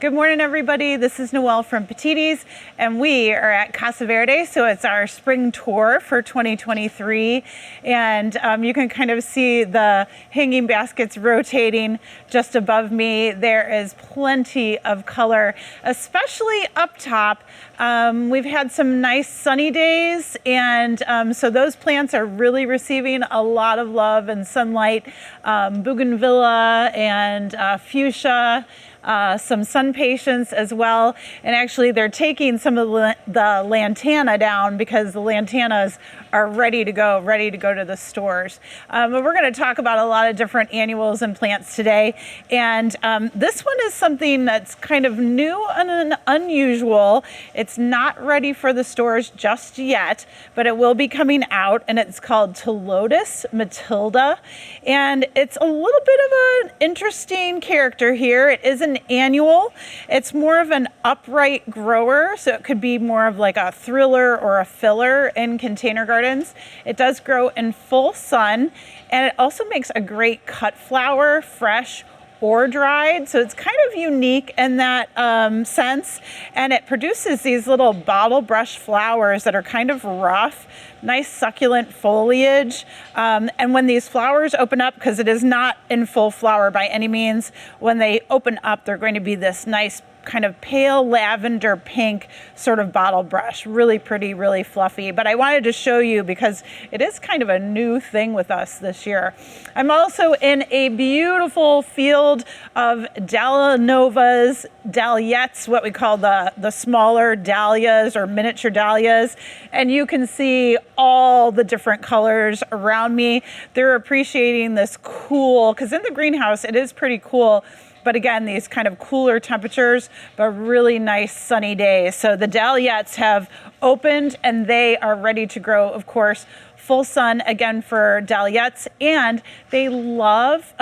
Good morning, everybody. This is Noelle from Petitti's, and we are at Casa Verde, so it's our spring tour for 2023. And you can kind of see the hanging baskets rotating just above me. There is plenty of color, especially up top. We've had some nice sunny days, and so those plants are really receiving a lot of love and sunlight. Bougainvillea and fuchsia. Some sun patience as well, and actually they're taking some of the lantana down because the lantanas are ready to go to the stores. But we're going to talk about a lot of different annuals and plants today, and this one is something that's kind of new and unusual. It's not ready for the stores just yet, but it will be coming out, and it's called Telotus Matilda, and it's a little bit of an interesting character here. It is an annual. It's more of an upright grower, so it could be more of like a thriller or a filler in container gardens. It does grow in full sun, and it also makes a great cut flower, fresh or dried, so it's kind of unique in that sense, and it produces these little bottle brush flowers that are kind of rough, nice succulent foliage, and when these flowers open up, because it is not in full flower by any means, when they open up, they're going to be this nice kind of pale lavender pink sort of bottle brush. Really pretty, really fluffy. But I wanted to show you because it is kind of a new thing with us this year. I'm also in a beautiful field of Dahlianovas, Dahlias, what we call the smaller dahlias or miniature dahlias. And you can see all the different colors around me. They're appreciating this cool, because in the greenhouse it is pretty cool. But again, these kind of cooler temperatures, but really nice sunny days. So the dahlias have opened and they are ready to grow, of course, full sun again for dahlias. And they love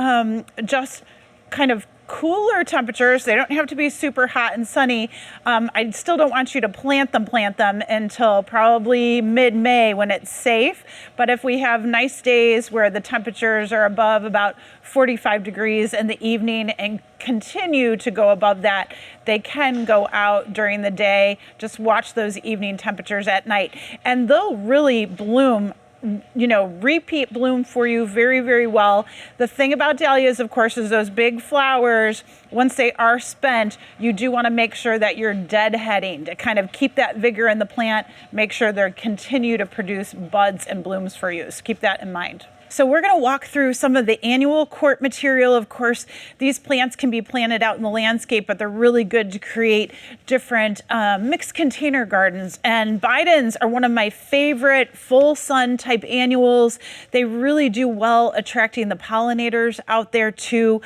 just kind of cooler temperatures. They don't have to be super hot and sunny. I still don't want you to plant them until probably mid-May when it's safe. But if we have nice days where the temperatures are above about 45 degrees in the evening and continue to go above that, they can go out during the day. Just watch those evening temperatures at night, and they'll really bloom, repeat bloom for you very, very well. The thing about dahlias, of course, is those big flowers, once they are spent, you do want to make sure that you're deadheading to kind of keep that vigor in the plant, make sure they continue to produce buds and blooms for you. So keep that in mind. So we're going to walk through some of the annual court material. Of course, these plants can be planted out in the landscape, but they're really good to create different mixed container gardens. And Bidens are one of my favorite full sun type annuals. They really do well attracting the pollinators out there too.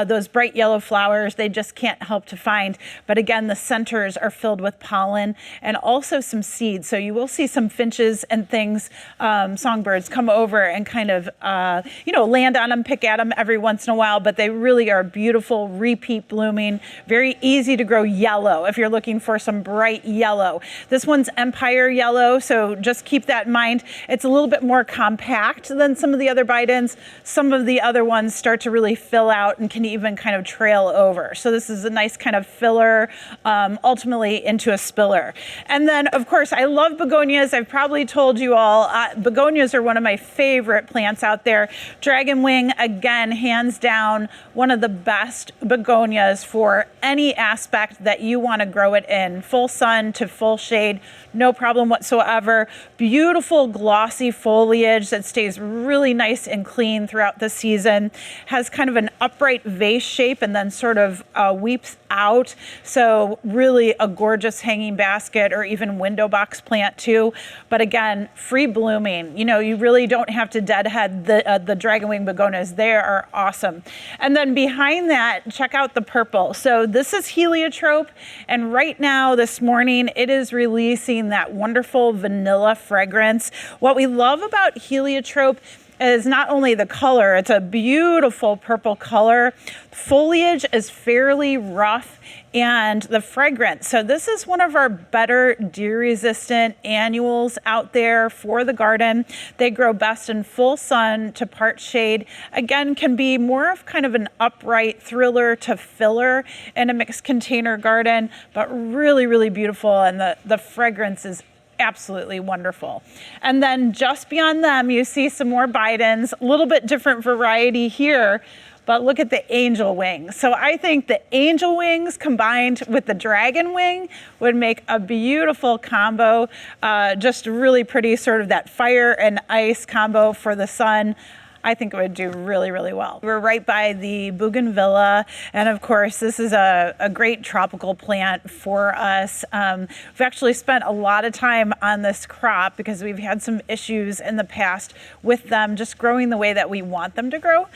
Those bright yellow flowers, they just can't help to find. But again, the centers are filled with pollen and also some seeds. So you will see some finches and things, songbirds come over and kind of land on them, pick at them every once in a while, but they really are beautiful, repeat blooming, very easy to grow yellow if you're looking for some bright yellow. This one's Empire Yellow, so just keep that in mind. It's a little bit more compact than some of the other Bidens. Some of the other ones start to really fill out and can even kind of trail over. So this is a nice kind of filler, ultimately into a spiller. And then, of course, I love begonias. I've probably told you all, begonias are one of my favorite plants out there. Dragon wing, again, hands down, one of the best begonias for any aspect that you want to grow it in. Full sun to full shade, no problem whatsoever. Beautiful glossy foliage that stays really nice and clean throughout the season. Has kind of an upright vase shape and then sort of weeps out. So really a gorgeous hanging basket or even window box plant too. But again, free blooming. You really don't have to deadhead the dragonwing begonias. They are awesome. And then behind that, check out the purple. So this is heliotrope, and right now this morning it is releasing that wonderful vanilla fragrance. What we love about heliotrope is not only the color, it's a beautiful purple color. Foliage is fairly rough, and the fragrance. So this is one of our better deer-resistant annuals out there for the garden. They grow best in full sun to part shade. Again, can be more of kind of an upright thriller to filler in a mixed container garden, but really, really beautiful. And the fragrance is absolutely wonderful. And then just beyond them, you see some more Bidens, a little bit different variety here. But look at the angel wing. So I think the angel wings combined with the dragon wing would make a beautiful combo. Just really pretty, sort of that fire and ice combo for the sun. I think it would do really, really well. We're right by the bougainvillea, and of course, this is a great tropical plant for us. We've actually spent a lot of time on this crop because we've had some issues in the past with them just growing the way that we want them to grow.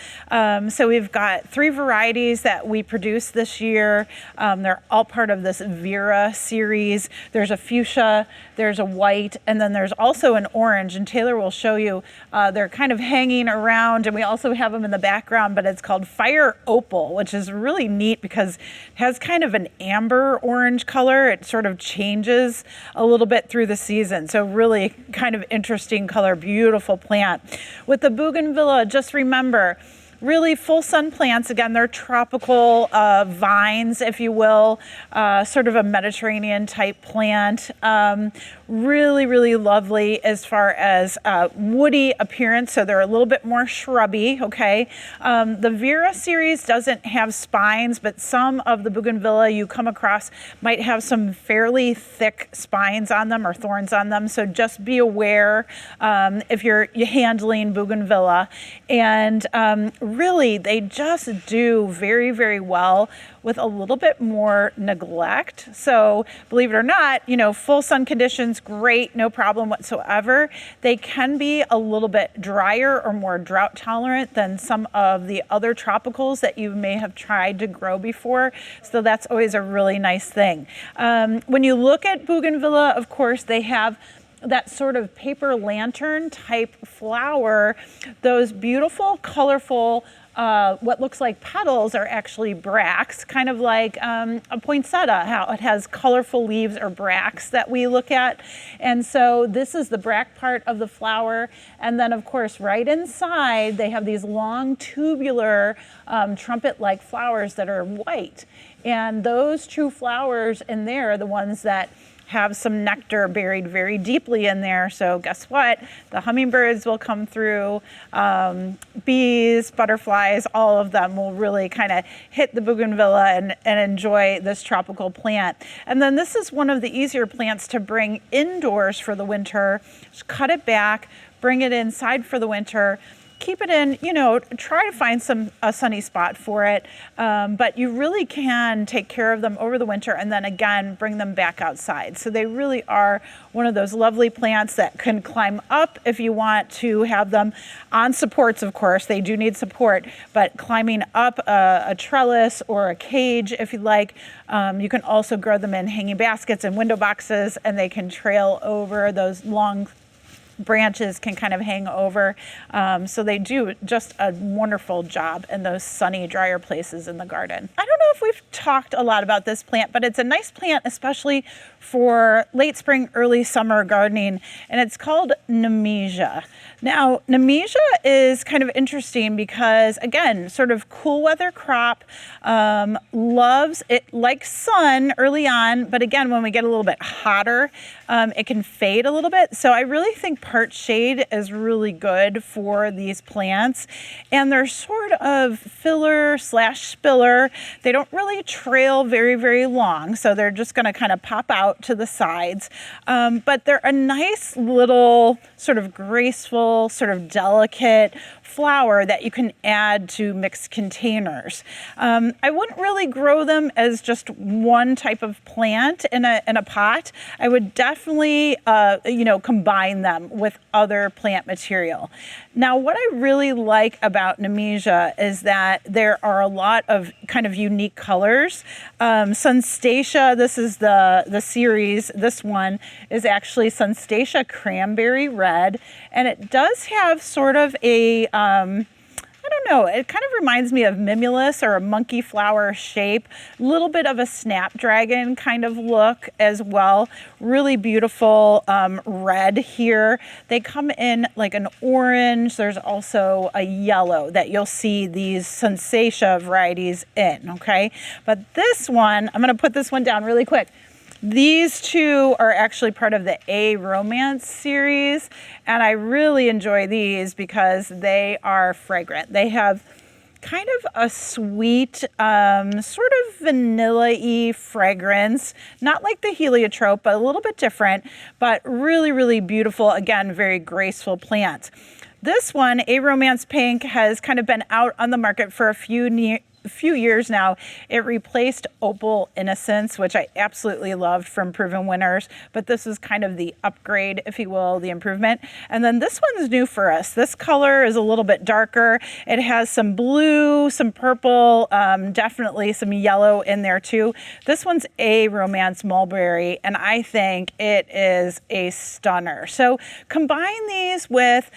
So we've got 3 varieties that we produced this year. They're all part of this Vera series. There's a fuchsia, there's a white, and then there's also an orange, and Taylor will show you. They're kind of hanging around, and we also have them in the background, but it's called Fire Opal, which is really neat because it has kind of an amber orange color. It sort of changes a little bit through the season. So really kind of interesting color, beautiful plant. With the bougainvillea, just remember, really full sun plants. Again, they're tropical vines, if you will, sort of a Mediterranean type plant. Really, really lovely as far as woody appearance. So they're a little bit more shrubby, okay? The Vera series doesn't have spines, but some of the bougainvillea you come across might have some fairly thick spines on them or thorns on them. So just be aware if you're handling bougainvillea. And really, they just do very, very well with a little bit more neglect. So believe it or not, you know, full sun conditions, great, no problem whatsoever. They can be a little bit drier or more drought tolerant than some of the other tropicals that you may have tried to grow before. So that's always a really nice thing. When you look at bougainvillea, of course, they have that sort of paper lantern type flower. Those beautiful, colorful, what looks like petals are actually bracts, kind of like a poinsettia, how it has colorful leaves or bracts that we look at. And so this is the bract part of the flower. And then, of course, right inside, they have these long tubular trumpet-like flowers that are white. And those true flowers in there are the ones that have some nectar buried very deeply in there. So guess what? The hummingbirds will come through, bees, butterflies, all of them will really kind of hit the bougainvillea and enjoy this tropical plant. And then this is one of the easier plants to bring indoors for the winter. Just cut it back, bring it inside for the winter. Keep it in, you know, try to find a sunny spot for it, but you really can take care of them over the winter and then again bring them back outside. So they really are one of those lovely plants that can climb up if you want to have them on supports. Of course, they do need support, but climbing up a trellis or a cage if you like. You can also grow them in hanging baskets and window boxes, and they can trail over. Those long branches can kind of hang over. So they do just a wonderful job in those sunny, drier places in the garden. I don't know if we've talked a lot about this plant, but it's a nice plant, especially for late spring, early summer gardening, and it's called Nemesia. Now, Nemesia is kind of interesting because, again, sort of cool weather crop, loves it, likes sun early on, but again, when we get a little bit hotter, it can fade a little bit. So I really think part shade is really good for these plants, and they're sort of filler / spiller. They don't really trail very, very long, so they're just going to kind of pop out to the sides, but they're a nice little sort of graceful, sort of delicate flower that you can add to mixed containers. I wouldn't really grow them as just one type of plant in a pot. I would definitely, combine them with other plant material. Now, what I really like about Nemesia is that there are a lot of kind of unique colors. Sunstacia, this is the series. This one is actually Sunstacia Cranberry Red, and it does have sort of a I don't know, it kind of reminds me of mimulus or a monkey flower shape, a little bit of a snapdragon kind of look as well. Really beautiful red here. They come in like an orange. There's also a yellow that you'll see these Sunstacia varieties in, okay? But this one, I'm gonna put this one down really quick. These two are actually part of the A Romance series, and I really enjoy these because they are fragrant. They have kind of a sweet, sort of vanilla-y fragrance, not like the heliotrope, but a little bit different, but really, really beautiful, again, very graceful plant. This one, A Romance Pink, has kind of been out on the market for a few years now. It replaced Opal Innocence, which I absolutely loved from Proven Winners, but this is kind of the upgrade, if you will, the improvement. And then this one's new for us. This color is a little bit darker. It has some blue, some purple, definitely some yellow in there too. This one's A Romance Mulberry, and I think it is a stunner. So combine these with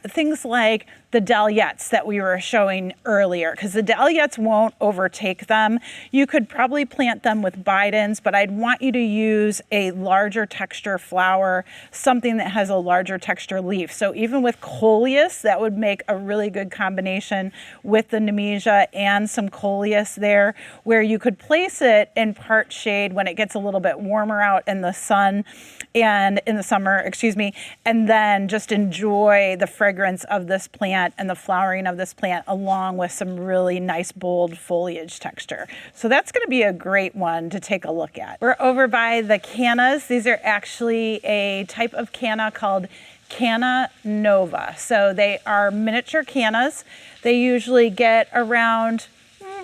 things like the dahlias that we were showing earlier, because the dahlias won't overtake them. You could probably plant them with bidens, but I'd want you to use a larger texture flower, something that has a larger texture leaf. So even with coleus, that would make a really good combination with the Nemesia and some coleus there, where you could place it in part shade when it gets a little bit warmer out in the sun and in the summer, and then just enjoy the fragrance of this plant and the flowering of this plant along with some really nice bold foliage texture. So that's going to be a great one to take a look at. We're over by the Cannas. These are actually a type of canna called Canna Nova. So they are miniature cannas. They usually get around,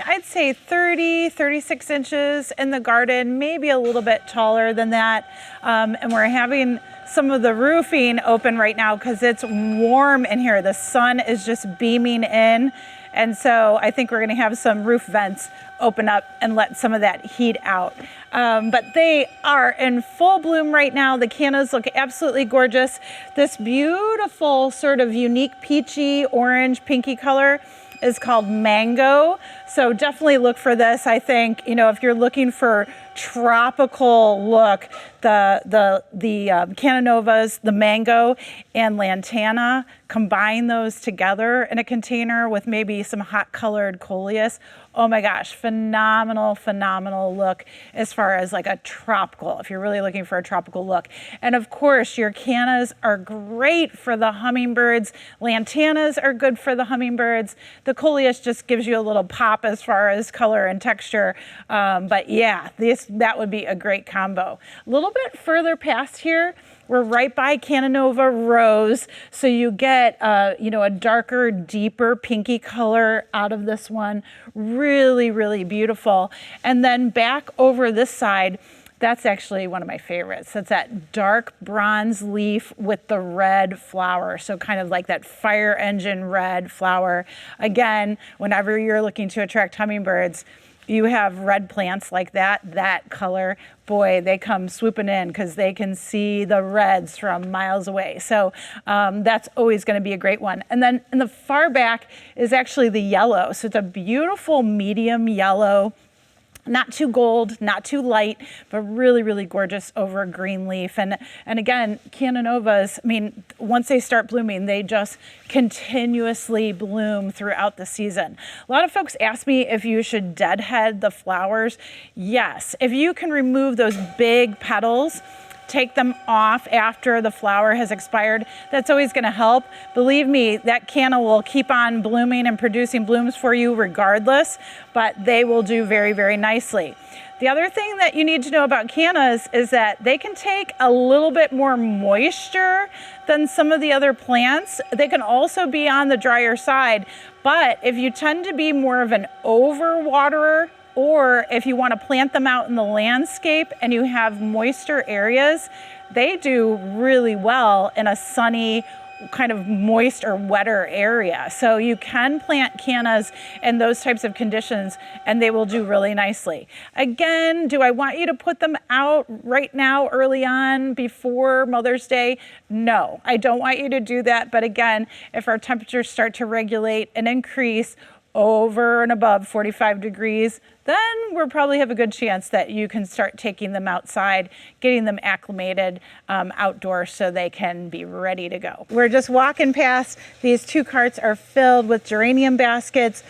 I'd say 30, 36 inches in the garden, maybe a little bit taller than that. And we're having some of the roofing open right now because it's warm in here. The sun is just beaming in. And so I think we're gonna have some roof vents open up and let some of that heat out. But they are in full bloom right now. The cannas look absolutely gorgeous. This beautiful sort of unique peachy, orange, pinky color is called Mango. So definitely look for this. I think, if you're looking for tropical look, the Canna Novas, the Mango and Lantana, combine those together in a container with maybe some hot colored coleus. Oh my gosh, phenomenal, phenomenal look as far as like a tropical, if you're really looking for a tropical look. And of course, your cannas are great for the hummingbirds. Lantanas are good for the hummingbirds. The coleus just gives you a little pop as far as color and texture. But yeah, that would be a great combo. A little bit further past here, we're right by Canna Nova Rose, so you get a darker, deeper pinky color out of this one. Really, really beautiful. And then back over this side, that's actually one of my favorites. That's that dark bronze leaf with the red flower. So kind of like that fire engine red flower. Again, whenever you're looking to attract hummingbirds, you have red plants like that color, boy, they come swooping in because they can see the reds from miles away. So that's always going to be a great one. And then in the far back is actually the yellow. So it's a beautiful medium yellow. Not too gold, not too light, but really, really gorgeous over a green leaf. And again, Canna Novas, once they start blooming, they just continuously bloom throughout the season. A lot of folks ask me if you should deadhead the flowers. Yes, if you can remove those big petals, take them off after the flower has expired. That's always going to help. Believe me, that canna will keep on blooming and producing blooms for you regardless, but they will do very, very nicely. The other thing that you need to know about cannas is that they can take a little bit more moisture than some of the other plants. They can also be on the drier side, but if you tend to be more of an overwaterer, or if you want to plant them out in the landscape and you have moister areas, they do really well in a sunny, kind of moist or wetter area. So you can plant cannas in those types of conditions and they will do really nicely. Again, do I want you to put them out right now early on before Mother's Day? No, I don't want you to do that. But again, if our temperatures start to regulate and increase over and above 45 degrees, then we'll probably have a good chance that you can start taking them outside, getting them acclimated outdoors so they can be ready to go. We're just walking past. These 2 carts are filled with geranium baskets,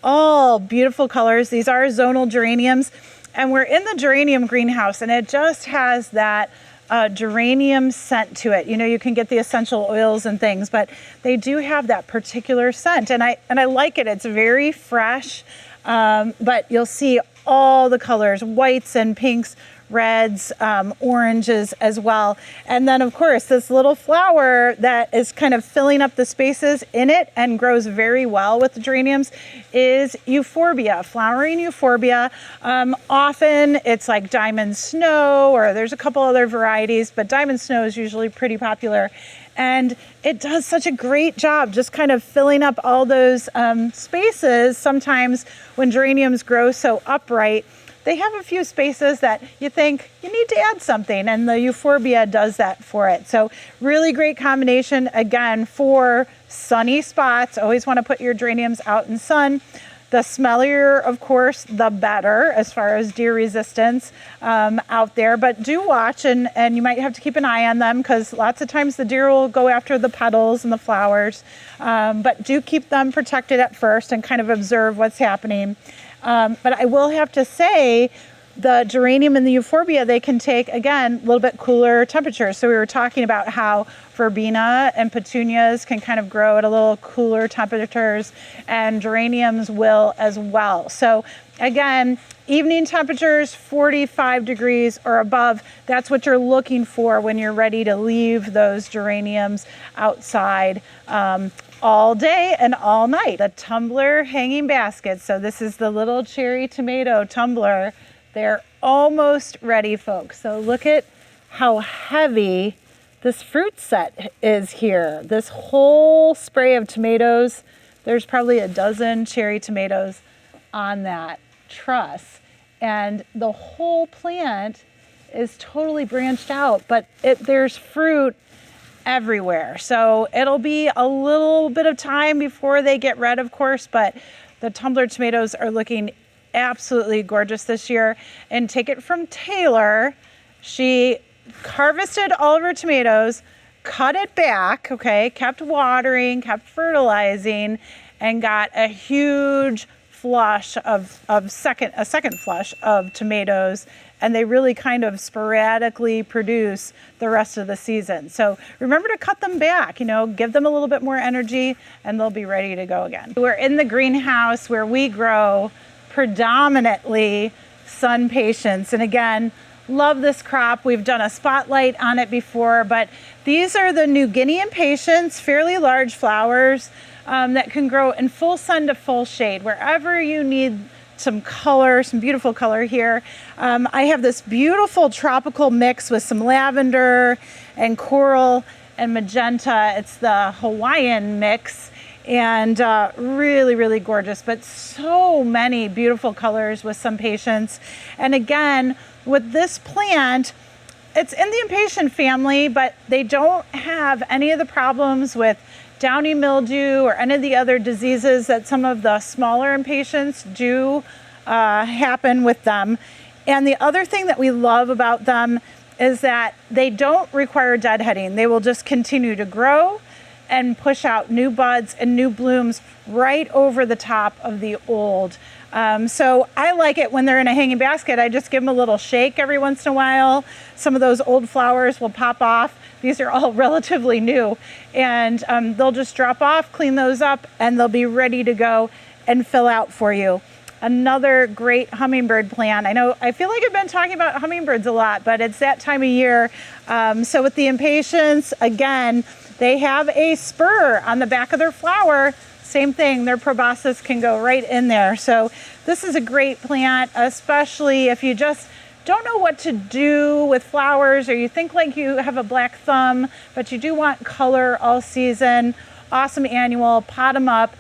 all beautiful colors. These are zonal geraniums, and we're in the geranium greenhouse, and it just has that geranium scent to it. You know, you can get the essential oils and things, but they do have that particular scent, and I like it. It's very fresh, but you'll see all the colors, whites and pinks, reds, oranges as well. And then of course, this little flower that is kind of filling up the spaces in it and grows very well with the geraniums is euphorbia, flowering euphorbia. Often it's like diamond snow, or there's a couple other varieties, but diamond snow is usually pretty popular. And it does such a great job just kind of filling up all those spaces. Sometimes when geraniums grow so upright, they have a few spaces that you think you need to add something, and the euphorbia does that for it. So really great combination, again, for sunny spots. Always want to put your geraniums out in sun. The smellier, of course, the better as far as deer resistance out there. But do watch, and you might have to keep an eye on them because lots of times the deer will go after the petals and the flowers. But do keep them protected at first and kind of observe what's happening. But I will have to say, the geranium and the euphorbia, they can take, again, a little bit cooler temperatures. So we were talking about how verbena and petunias can kind of grow at a little cooler temperatures, and geraniums will as well. So again, evening temperatures, 45 degrees or above, that's what you're looking for when you're ready to leave those geraniums outside all day and all night. The tumbler hanging baskets. So this is the little cherry tomato tumbler. They're almost ready, folks. So look at how heavy this fruit set is here. This whole spray of tomatoes, there's probably a dozen cherry tomatoes on that truss. And the whole plant is totally branched out, but there's fruit everywhere. So it'll be a little bit of time before they get red, of course, but the tumbler tomatoes are looking absolutely gorgeous this year. And take it from Taylor, she harvested all of her tomatoes, cut it back, okay, kept watering, kept fertilizing, and got a huge flush of a second flush of tomatoes, and they really kind of sporadically produce the rest of the season. So remember to cut them back, you know, give them a little bit more energy, and they'll be ready to go again. We're in the greenhouse where we grow predominantly sun patience, and again, love this crop. We've done a spotlight on it before, but these are the New Guinea impatiens, fairly large flowers that can grow in full sun to full shade, wherever you need some color, some beautiful color here. I have this beautiful tropical mix with some lavender and coral and magenta. It's the Hawaiian mix, and really, really gorgeous, but so many beautiful colors with some patience. And again, with this plant, it's in the impatient family, but they don't have any of the problems with downy mildew or any of the other diseases that some of the smaller impatiens do happen with them. And the other thing that we love about them is that they don't require deadheading. They will just continue to grow and push out new buds and new blooms right over the top of the old. So I like it when they're in a hanging basket. I just give them a little shake every once in a while. Some of those old flowers will pop off. These are all relatively new, and they'll just drop off, clean those up, and they'll be ready to go and fill out for you. Another great hummingbird plant. I feel like I've been talking about hummingbirds a lot, but it's that time of year. So with the impatiens, again, they have a spur on the back of their flower. Same thing, their proboscis can go right in there. So this is a great plant, especially if you just don't know what to do with flowers, or you think like you have a black thumb, but you do want color all season. Awesome annual, pot them up,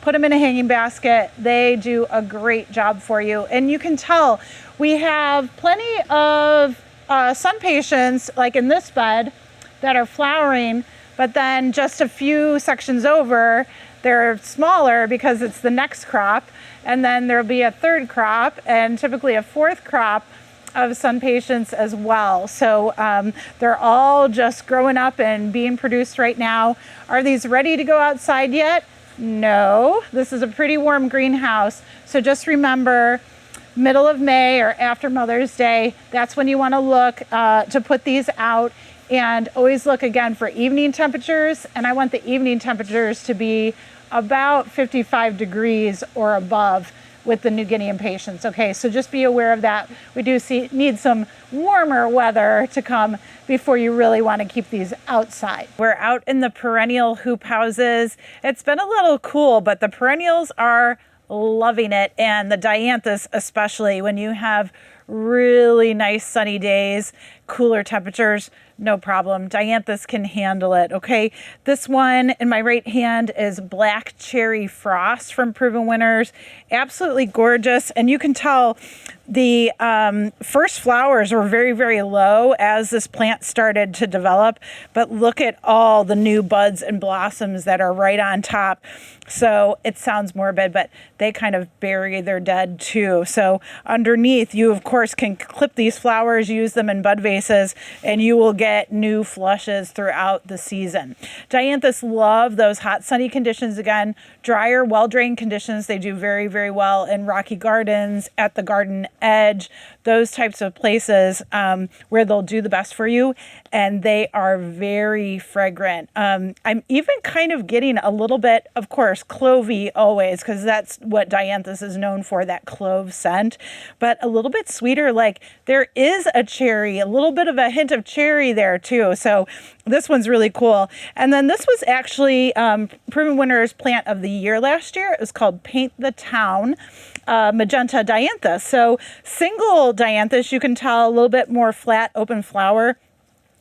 put them in a hanging basket. They do a great job for you. And you can tell we have plenty of sun patients, like in this bed, that are flowering, but then just a few sections over, they're smaller because it's the next crop, and then there'll be a third crop and typically a fourth crop of sun patients as well. So they're all just growing up and being produced right now. Are these ready to go outside yet? No. This is a pretty warm greenhouse. So just remember, middle of May or after Mother's Day, that's when you want to look to put these out. And always look again for evening temperatures. And I want the evening temperatures to be about 55 degrees or above with the New Guinea impatiens. Okay, so just be aware of that. We do need some warmer weather to come before you really want to keep these outside. We're out in the perennial hoop houses. It's been a little cool, but the perennials are loving it, and the Dianthus especially. When you have really nice sunny days, cooler temperatures, no problem. Dianthus can handle it, okay? This one in my right hand is Black Cherry Frost from Proven Winners. Absolutely gorgeous. And you can tell the first flowers were very, very low as this plant started to develop. But look at all the new buds and blossoms that are right on top. So it sounds morbid, but they kind of bury their dead too. So underneath, you of course can clip these flowers, use them in bud vases, and you will get new flushes throughout the season. Dianthus love those hot sunny conditions. Again, drier, well-drained conditions. They do very, very well in rocky gardens, at the garden edge, those types of places where they'll do the best for you. And they are very fragrant. I'm even kind of getting a little bit, of course, clovey always, because that's what Dianthus is known for, that clove scent, but a little bit sweeter. Like there is a cherry, a little bit of a hint of cherry there too. So this one's really cool. And then this was actually Proven Winners Plant of the Year last year. It was called Paint the Town. Magenta Dianthus. So single Dianthus, you can tell a little bit more flat open flower,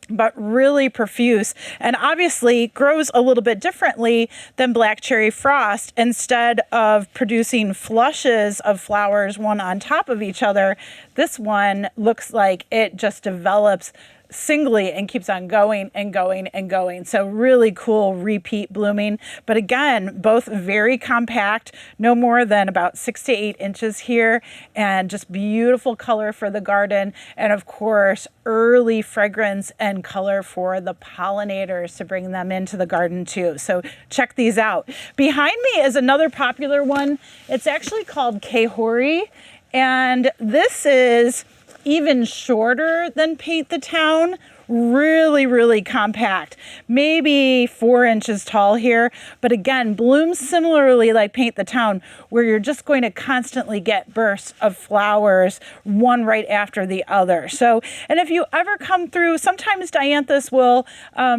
but really profuse, and obviously grows a little bit differently than Black Cherry Frost. Instead of producing flushes of flowers one on top of each other, this one looks like it just develops singly and keeps on going and going and going. So really cool repeat blooming. But again, both very compact, no more than about 6 to 8 inches here, and just beautiful color for the garden. And of course, early fragrance and color for the pollinators to bring them into the garden too. So check these out. Behind me is another popular one. It's actually called Kahori, and this is even shorter than Paint the Town. Really, really compact, maybe 4 inches tall here, but again, blooms similarly like Paint the Town, where you're just going to constantly get bursts of flowers, one right after the other. So, and if you ever come through, sometimes Dianthus will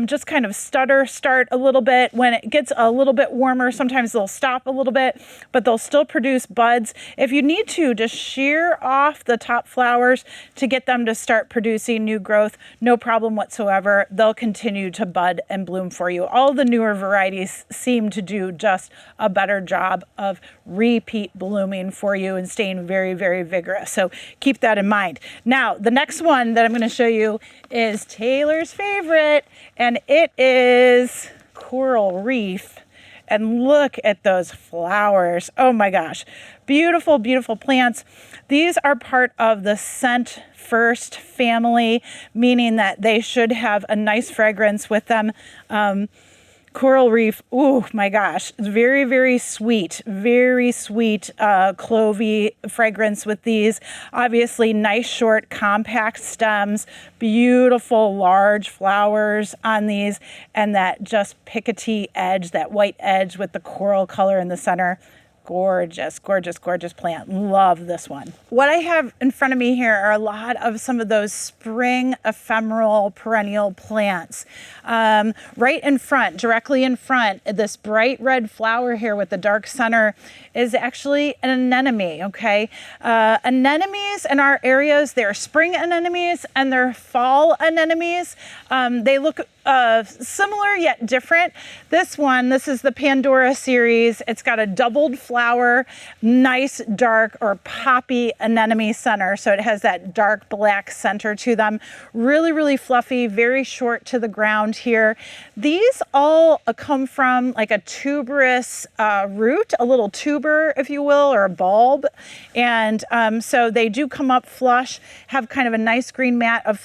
just kind of start a little bit when it gets a little bit warmer. Sometimes they'll stop a little bit, but they'll still produce buds. If you need to, just shear off the top flowers to get them to start producing new growth, no problem whatsoever. They'll continue to bud and bloom for you. All the newer varieties seem to do just a better job of repeat blooming for you and staying very, very vigorous. So keep that in mind. Now, the next one that I'm going to show you is Taylor's favorite, and it is Coral Reef. And look at those flowers. Oh my gosh. Beautiful, beautiful plants. These are part of the scent first family, meaning that they should have a nice fragrance with them. Coral reef, oh my gosh, very, very sweet clovey fragrance with these. Obviously, nice short compact stems, beautiful large flowers on these, and that just Petitti edge, that white edge with the coral color in the center. Gorgeous, gorgeous, gorgeous plant. Love this one. What I have in front of me here are a lot of some of those spring ephemeral perennial plants. Right in front, directly in front, this bright red flower here with the dark center is actually an anemone, okay? Anemones in our areas, they're spring anemones and they're fall anemones. They look similar yet different. This is the Pandora series. It's got a doubled flower, nice dark or poppy anemone center. So it has that dark black center to them. Really, really fluffy, very short to the ground here. These all come from like a tuberous root, a little tuber, if you will, or a bulb. And so they do come up flush, have kind of a nice green mat of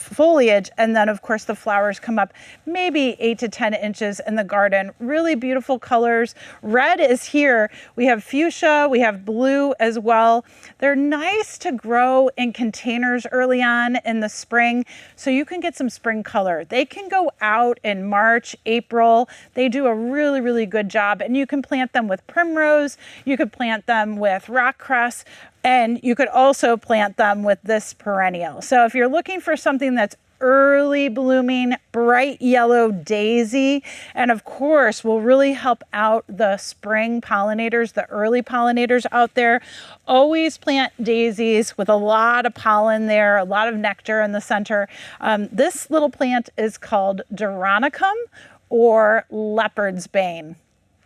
foliage. And then of course the flowers come up maybe 8 to 10 inches in the garden. Really beautiful colors. Red is here. We have fuchsia, we have blue as well. They're nice to grow in containers early on in the spring, so you can get some spring color. They can go out in March, April. They do a really, really good job, and you can plant them with primrose, you could plant them with rock cress, and you could also plant them with this perennial. So if you're looking for something that's early blooming, bright yellow daisy, and of course will really help out the spring pollinators, the early pollinators out there. Always plant daisies with a lot of pollen there, a lot of nectar in the center. This little plant is called Geranium or leopard's bane.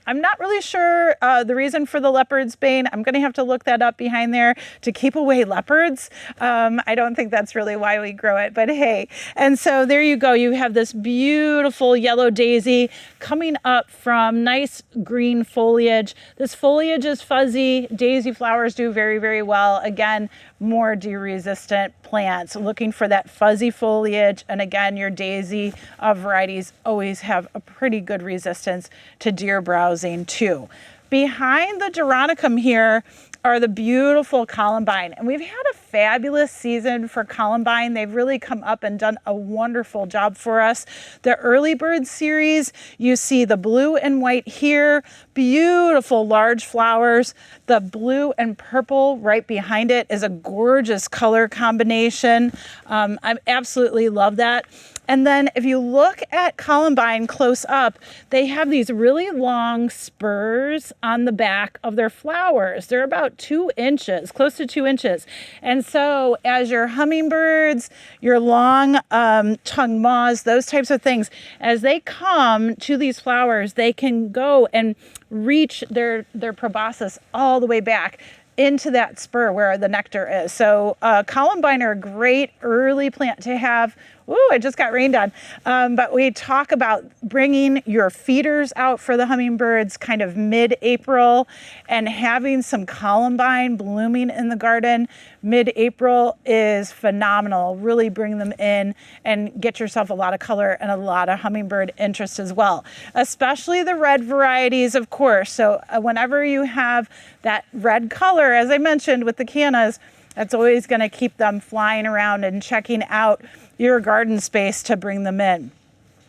I'm not really sure the reason for the leopard's bane. I'm going to have to look that up behind there to keep away leopards. I don't think that's really why we grow it, but hey. And so there you go. You have this beautiful yellow daisy coming up from nice green foliage. This foliage is fuzzy. Daisy flowers do very, very well. Again, more deer-resistant plants, looking for that fuzzy foliage. And again, your daisy varieties always have a pretty good resistance to deer browsing too. Behind the Geranium here are the beautiful columbine. And we've had a fabulous season for columbine. They've really come up and done a wonderful job for us. The early bird series, you see the blue and white here, beautiful large flowers. The blue and purple right behind it is a gorgeous color combination. I absolutely love that. And then if you look at columbine close up, they have these really long spurs on the back of their flowers. They're about 2 inches, close to 2 inches. And so as your hummingbirds, your long-tongued moths, those types of things, as they come to these flowers, they can go and reach their proboscis all the way back into that spur where the nectar is. So columbine are a great early plant to have. Ooh, it just got rained on. But we talk about bringing your feeders out for the hummingbirds kind of mid-April and having some columbine blooming in the garden. Mid-April is phenomenal. Really bring them in and get yourself a lot of color and a lot of hummingbird interest as well, especially the red varieties, of course. So whenever you have that red color, as I mentioned with the Cannas, that's always going to keep them flying around and checking out your garden space to bring them in.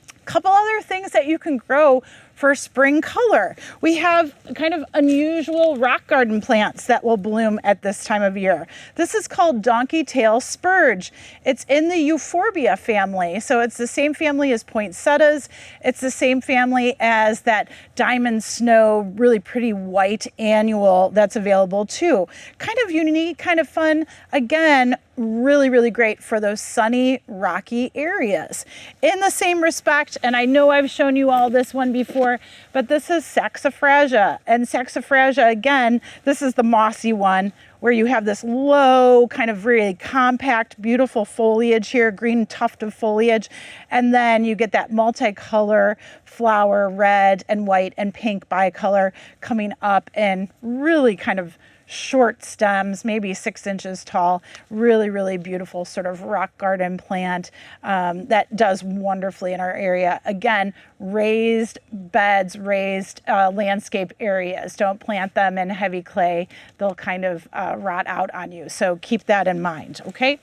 A couple other things that you can grow for spring color. We have kind of unusual rock garden plants that will bloom at this time of year. This is called donkey tail spurge. It's in the euphorbia family. So it's the same family as poinsettias. It's the same family as that diamond snow, really pretty white annual that's available too. Kind of unique, kind of fun. Again, really, really great for those sunny, rocky areas. In the same respect, and I know I've shown you all this one before, but this is saxifraga. And saxifraga, again, this is the mossy one where you have this low, kind of really compact, beautiful foliage here, green tuft of foliage. And then you get that multicolor flower, red and white and pink bicolor coming up in really kind of short stems, maybe 6 inches tall. Really, really beautiful sort of rock garden plant that does wonderfully in our area. Again, raised beds, raised landscape areas. Don't plant them in heavy clay. They'll kind of rot out on you. So keep that in mind, okay?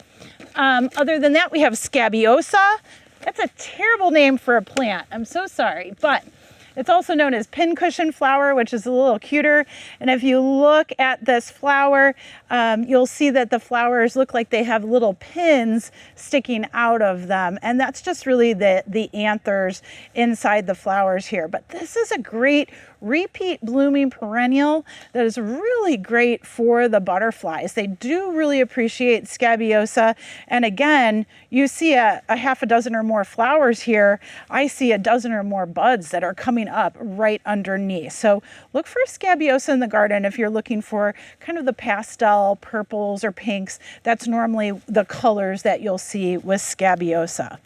Other than that, we have Scabiosa. That's a terrible name for a plant. I'm so sorry, but it's also known as pincushion flower, which is a little cuter. And if you look at this flower, you'll see that the flowers look like they have little pins sticking out of them. And that's just really the anthers inside the flowers here. But this is a great repeat blooming perennial that is really great for the butterflies. They do really appreciate Scabiosa. And again, you see a half a dozen or more flowers here. I see a dozen or more buds that are coming up right underneath. So look for Scabiosa in the garden if you're looking for kind of the pastel purples or pinks. That's normally the colors that you'll see with Scabiosa.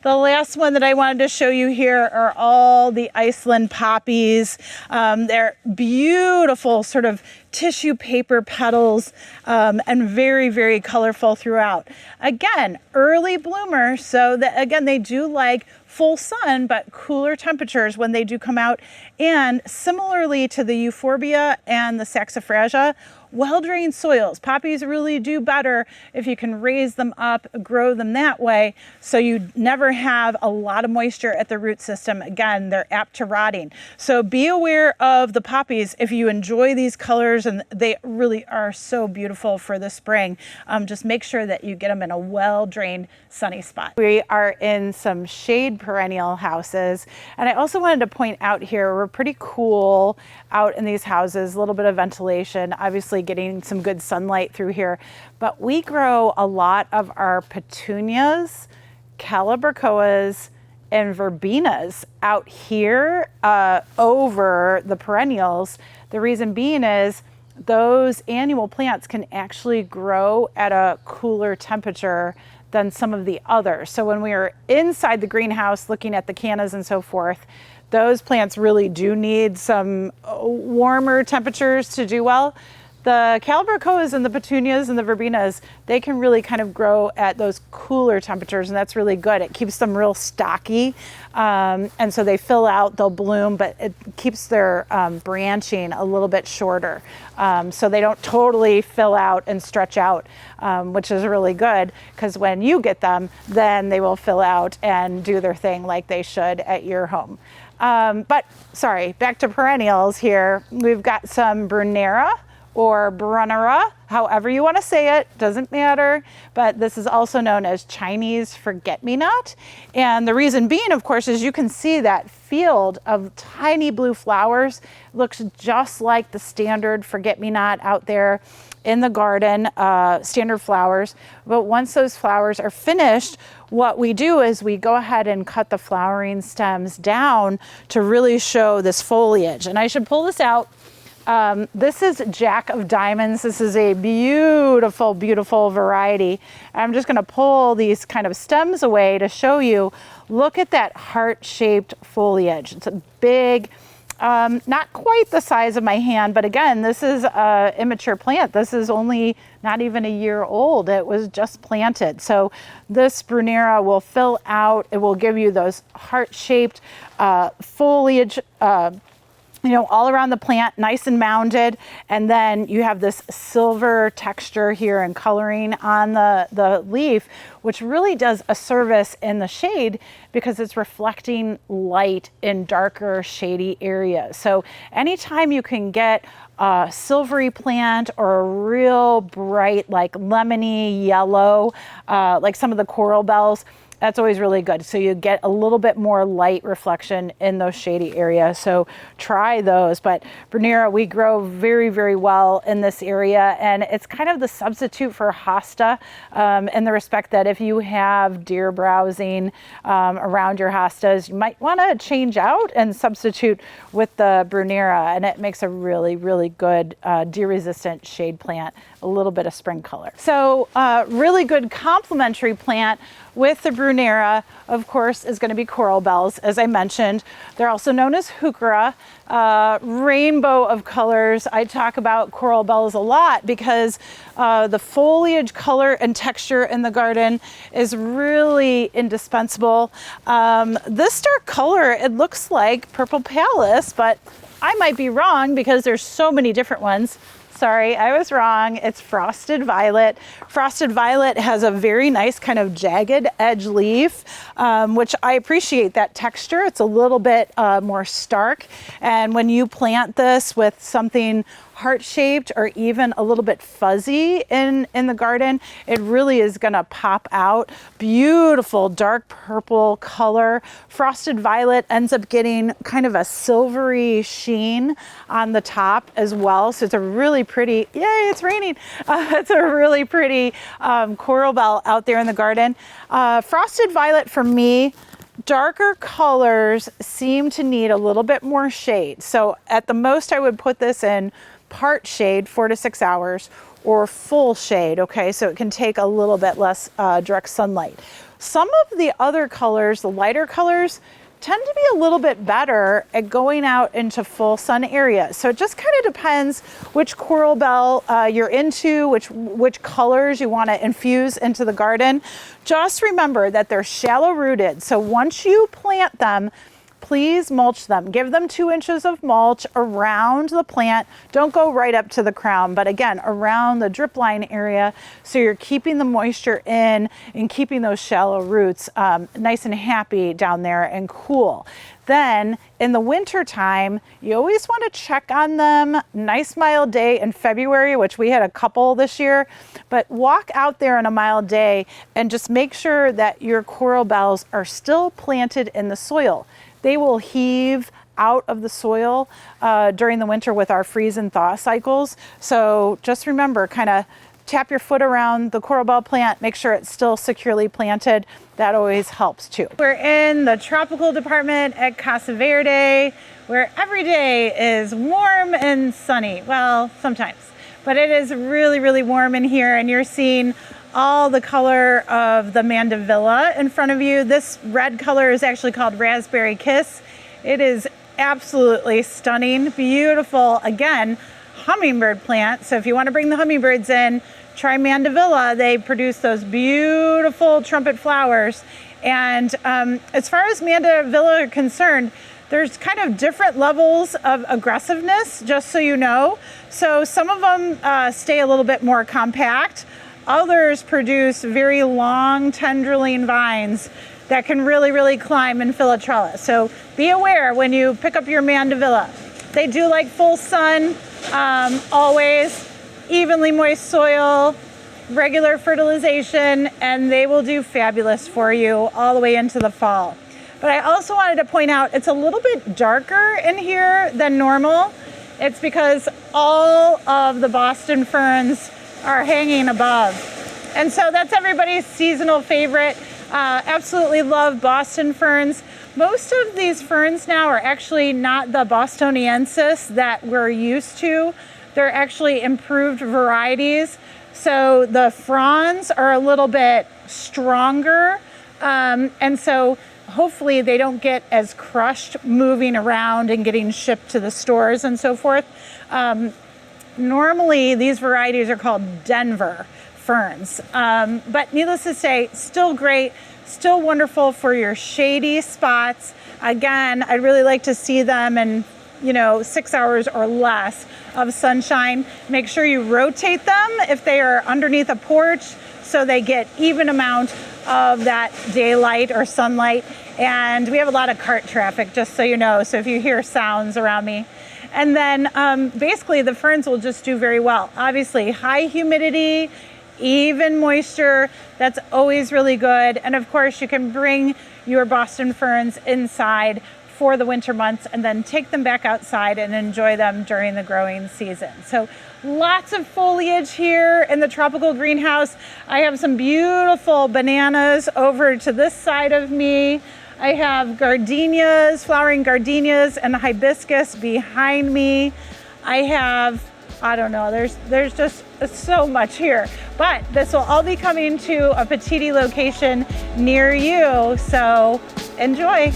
The last one that I wanted to show you here are all the Iceland poppies. They're beautiful sort of tissue paper petals and very, very colorful throughout. Again, early bloomers, so that again, they do like full sun, but cooler temperatures when they do come out. And similarly to the euphorbia and the saxifraga, well-drained soils. Poppies really do better if you can raise them up, grow them that way, so you never have a lot of moisture at the root system. Again, they're apt to rotting. So be aware of the poppies if you enjoy these colors, and they really are so beautiful for the spring. Just make sure that you get them in a well-drained, sunny spot. We are in some shade perennial houses, and I also wanted to point out here, we're pretty cool out in these houses, a little bit of ventilation, obviously getting some good sunlight through here, but we grow a lot of our petunias, calibrachoas, and verbenas out here over the perennials. The reason being is those annual plants can actually grow at a cooler temperature than some of the others. So when we are inside the greenhouse looking at the cannas and so forth, those plants really do need some warmer temperatures to do well. The calibrachoas and the petunias and the verbenas, they can really kind of grow at those cooler temperatures, and that's really good. It keeps them real stocky, and so they fill out, they'll bloom, but it keeps their branching a little bit shorter. So they don't totally fill out and stretch out, which is really good, because when you get them, then they will fill out and do their thing like they should at your home. But sorry, back to perennials here. We've got some Brunera, or Brunera, however you want to say it, doesn't matter. But this is also known as Chinese forget-me-not. And the reason being, of course, is you can see that field of tiny blue flowers looks just like the standard forget-me-not out there in the garden, standard flowers. But once those flowers are finished, what we do is we go ahead and cut the flowering stems down to really show this foliage. And I should pull this out. This is Jack of Diamonds. This is a beautiful, beautiful variety. I'm just going to pull these kind of stems away to show you. Look at that heart-shaped foliage. It's a big, not quite the size of my hand, but again, this is an immature plant. This is only not even a year old. It was just planted. So this Brunera will fill out. It will give you those heart-shaped foliage, all around the plant, nice and mounded. And then you have this silver texture here and coloring on the leaf, which really does a service in the shade because it's reflecting light in darker, shady areas. So anytime you can get a silvery plant or a real bright, like lemony yellow, like some of the coral bells, that's always really good. So you get a little bit more light reflection in those shady areas. So try those. But Brunera, we grow very, very well in this area. And it's kind of the substitute for hosta in the respect that if you have deer browsing around your hostas, you might want to change out and substitute with the Brunera. And it makes a really, really good deer-resistant shade plant, a little bit of spring color. So really good complementary plant with the Brunera, of course, is going to be coral bells, as I mentioned. They're also known as heuchera, rainbow of colors. I talk about coral bells a lot because the foliage color and texture in the garden is really indispensable. This dark color, it looks like purple pallas, but I might be wrong because there's so many different ones. Sorry, I was wrong. It's frosted violet. Frosted violet has a very nice kind of jagged edge leaf, which I appreciate that texture. It's a little bit more stark. And when you plant this with something heart-shaped or even a little bit fuzzy in the garden, it really is gonna pop out. Beautiful dark purple color. Frosted violet ends up getting kind of a silvery sheen on the top as well. So it's a really pretty, yay, it's raining. It's a really pretty coral bell out there in the garden. Frosted violet for me, darker colors seem to need a little bit more shade. So at the most I would put this in part shade, 4 to 6 hours, or full shade, okay? So it can take a little bit less direct sunlight. Some of the other colors, the lighter colors, tend to be a little bit better at going out into full sun areas. So it just kind of depends which coral bell you're into, which colors you want to infuse into the garden. Just remember that they're shallow rooted. So once you plant them, please mulch them. Give them 2 inches of mulch around the plant. Don't go right up to the crown, but again, around the drip line area. So you're keeping the moisture in and keeping those shallow roots nice and happy down there and cool. Then in the winter time, you always want to check on them. Nice mild day in February, which we had a couple this year, but walk out there on a mild day and just make sure that your coral bells are still planted in the soil. They will heave out of the soil during the winter with our freeze and thaw cycles. So just remember, kind of tap your foot around the coral bell plant, make sure it's still securely planted. That always helps too. We're in the tropical department at Casa Verde, where every day is warm and sunny. Well, sometimes, but it is really, really warm in here, and you're seeing all the color of the mandevilla in front of you. This red color is actually called Raspberry Kiss. It is absolutely stunning, beautiful. Again, hummingbird plant. So if you want to bring the hummingbirds in, try mandevilla. They produce those beautiful trumpet flowers. And as far as mandevilla are concerned, there's kind of different levels of aggressiveness, just so you know. So some of them stay a little bit more compact. Others produce very long tendriling vines that can really, really climb and fill a trellis. So be aware when you pick up your mandevilla. They do like full sun, always, evenly moist soil, regular fertilization, and they will do fabulous for you all the way into the fall. But I also wanted to point out it's a little bit darker in here than normal. It's because all of the Boston ferns are hanging above. And so that's everybody's seasonal favorite. Absolutely love Boston ferns. Most of these ferns now are actually not the Bostoniensis that we're used to. They're actually improved varieties. So the fronds are a little bit stronger. And so hopefully they don't get as crushed moving around and getting shipped to the stores and so forth. Normally, these varieties are called Denver ferns, but needless to say, still great, still wonderful for your shady spots. Again, I'd really like to see them in 6 hours or less of sunshine. Make sure you rotate them if they are underneath a porch so they get even amount of that daylight or sunlight. And we have a lot of cart traffic, just so you know, so if you hear sounds around me. And then basically the ferns will just do very well. Obviously, high humidity, even moisture, that's always really good. And of course, you can bring your Boston ferns inside for the winter months and then take them back outside and enjoy them during the growing season. So lots of foliage here in the tropical greenhouse. I have some beautiful bananas over to this side of me. I have gardenias, flowering gardenias and hibiscus behind me. I have I don't know, there's just so much here. But this will all be coming to a Petitti location near you, so enjoy.